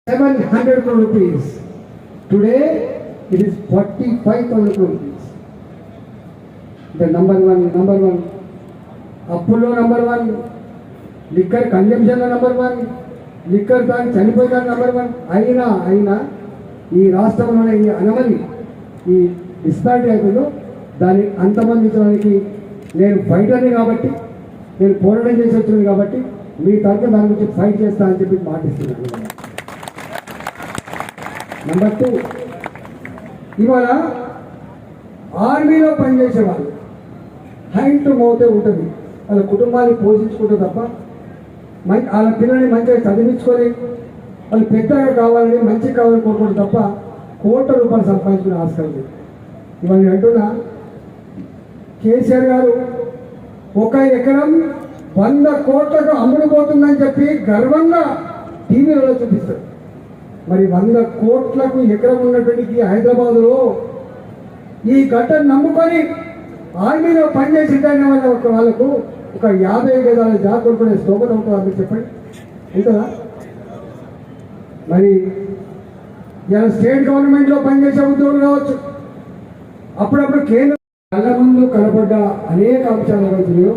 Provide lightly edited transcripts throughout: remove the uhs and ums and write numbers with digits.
700 crore rupees. Today it is 45,000 crore rupees. The number one. Apollo number one. Liquor consumption number one. Liquor తాగి చనిపోయిన number one. అయినా ఈ రాష్ట్రంలోనే ఈ అనమని ఈ డిస్పారిటీ అయిపోయిందో దాన్ని అంతమందించడానికి నేను ఫైటర్ని కాబట్టి, నేను పోరాటం చేసి వచ్చింది కాబట్టి మీ తరఫున దాని గురించి ఫైట్ చేస్తా అని చెప్పి మాటిస్తున్నాను. నెంబర్ 2, ఇవాళ ఆర్మీలో పనిచేసే వాళ్ళు హ్యాండ్ టు మౌతే ఉంటుంది. వాళ్ళ కుటుంబాన్ని పోషించుకుంటే తప్ప వాళ్ళ పిల్లల్ని మంచిగా చదివించుకొని వాళ్ళు పెద్దగా కావాలని మంచిగా కావాలని కోరుకోవడం తప్ప కోట్ల రూపాయలు సంపాదించుకునే ఆస్కారం లేదు. ఇవన్నీ అంటున్నా, కేసీఆర్ గారు 1 ఎకరం 100 కోట్లకు అమ్ముడుపోతుందని చెప్పి గర్వంగా టీవీలలో చూపిస్తారు. మరి 100 కోట్లకు ఎకరం ఉన్నటువంటి హైదరాబాదులో ఈ గడ్డను నమ్ముకొని ఆర్మీలో పనిచేసేటైన వాళ్ళకు ఒక 50 గజాల జాగా కొనుక్కునే స్తోమత ఉంటుందా మీరు చెప్పండి? ఉంటుందా? మరి ఇలా స్టేట్ గవర్నమెంట్లో పనిచేసే ఉద్యోగులు కావచ్చు, అప్పుడప్పుడు కేంద్ర కళ్ళ ముందు కనపడ్డ అనేక అంశాలు ఏవైతున్నాయో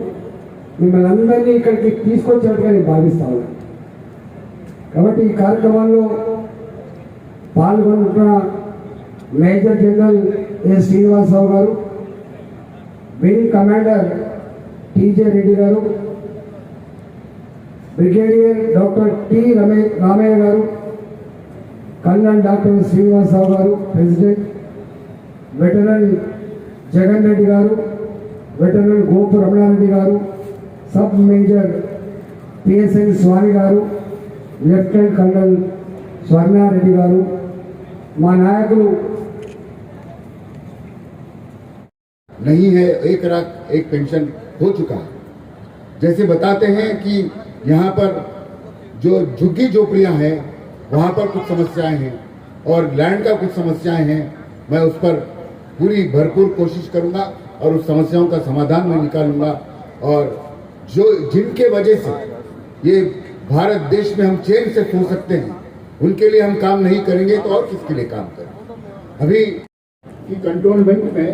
మిమ్మల్ని అందరినీ ఇక్కడికి తీసుకొచ్చేట్టుగా నేను భావిస్తా ఉన్నాను. కాబట్టి ఈ కార్యక్రమంలో పాల్గొంటున్న మేజర్ జనరల్ ఏ శ్రీనివాసరావు గారు, వింగ్ కమాండర్ టీజే రెడ్డి గారు, బ్రిగేడియర్ డాక్టర్ టి రామయ్య గారు, కల్నల్ డాక్టర్ శ్రీనివాసరావు గారు ప్రెసిడెంట్, వెటరన్ జగన్ రెడ్డి గారు, వెటరన్ గోపు రమణారెడ్డి గారు, సబ్ మేజర్ పిఎస్ఎన్ స్వామి గారు, లెఫ్టినెంట్ కల్నల్ స్వర్ణారెడ్డి గారు, మా నాయకులు नहीं है, 1 लाख एक पेंशन हो चुका है. जैसे बताते हैं कि यहाँ पर जो झुग्गी झोपड़ियाँ हैं वहाँ पर कुछ समस्याएं हैं और लैंड का कुछ समस्याएं हैं. मैं उस पर पूरी भरपूर कोशिश करूँगा और उस समस्याओं का समाधान मैं निकालूंगा. और जो जिनके वजह से ये भारत देश में हम चैन से सो सकते हैं उनके लिए हम काम नहीं करेंगे तो और किसके लिए काम करें? अभी की कंटोनमेंट में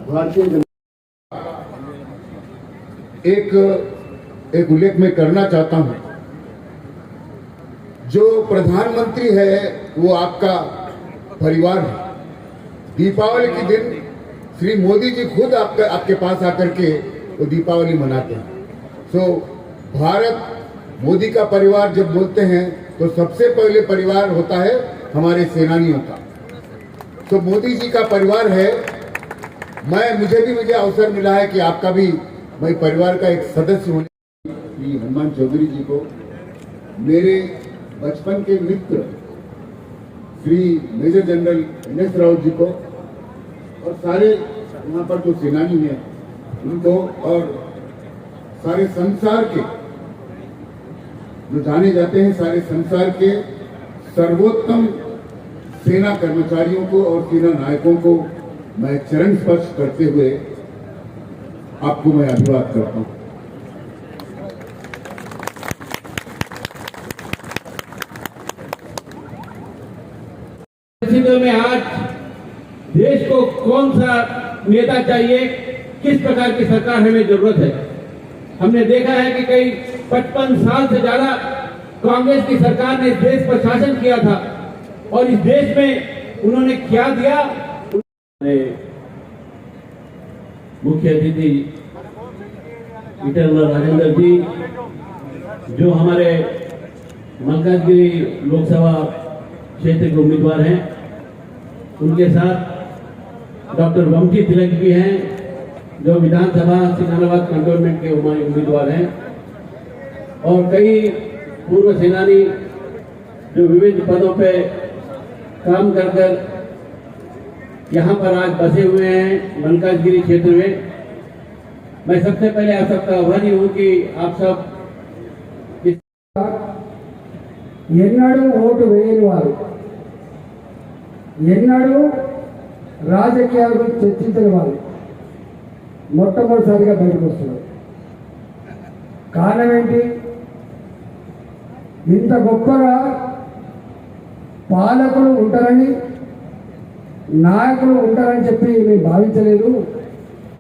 भारतीय जनता एक उल्लेख में करना चाहता हूं. जो प्रधानमंत्री है वो आपका परिवार है. दीपावली के दिन श्री मोदी जी खुद आपके पास आकर के वो दीपावली मनाते हैं. सो भारत मोदी का परिवार जब बोलते हैं तो सबसे पहले परिवार होता है हमारे सेनानियों का. तो मोदी जी का परिवार है. मुझे अवसर मिला है कि आपका भी मैं परिवार का एक सदस्य होने, श्री हनुमान चौधरी जी को, मेरे बचपन के मित्र Shri major general NS Raut ji को और सारे यहाँ पर जो सेनानी हैं उनको और सारे संसार के जो जाने जाते हैं सारे संसार के सर्वोत्तम सेना कर्मचारियों को और सेना नायकों को मैं चरण स्पर्श करते हुए आपको मैं अभिवादन करता हूं. परिस्थितियों में आज देश को कौन सा नेता चाहिए, किस प्रकार की सरकार हमें जरूरत है. हमने देखा है कि कई 55 साल से ज्यादा कांग्रेस की सरकार ने देश पर शासन किया था और इस देश में उन्होंने क्या दिया. मुख्य अतिथि ईटनगर राजेंद्र जी जो हमारे मलकाजगिरी लोकसभा क्षेत्र के उम्मीदवार हैं, उनके साथ डॉक्टर वंकी तिलक भी हैं जो विधानसभा सिकंदराबाद कंटोनमेंट के उम्मीदवार हैं, और कई पूर्व सेनानी जो विविध पदों पे काम कर यहाँ पर आज बसे हुए हैं मलकाजगिरी क्षेत्र में. मैं सबसे पहले आप सबका आभारी हूँ कि आप सब ఎన్నడూ ఓటు వేయని వారు, ఎన్నడూ రాజకీయాల గురించి చర్చించని వారు మొట్టమొదటిసారిగా బయటకు వస్తున్నారు. కారణం ఏంటి? ఇంత గొప్పగా పాలకులు ఉంటారని నాయకులు ఉంటారని చెప్పి మేము భావించలేదు.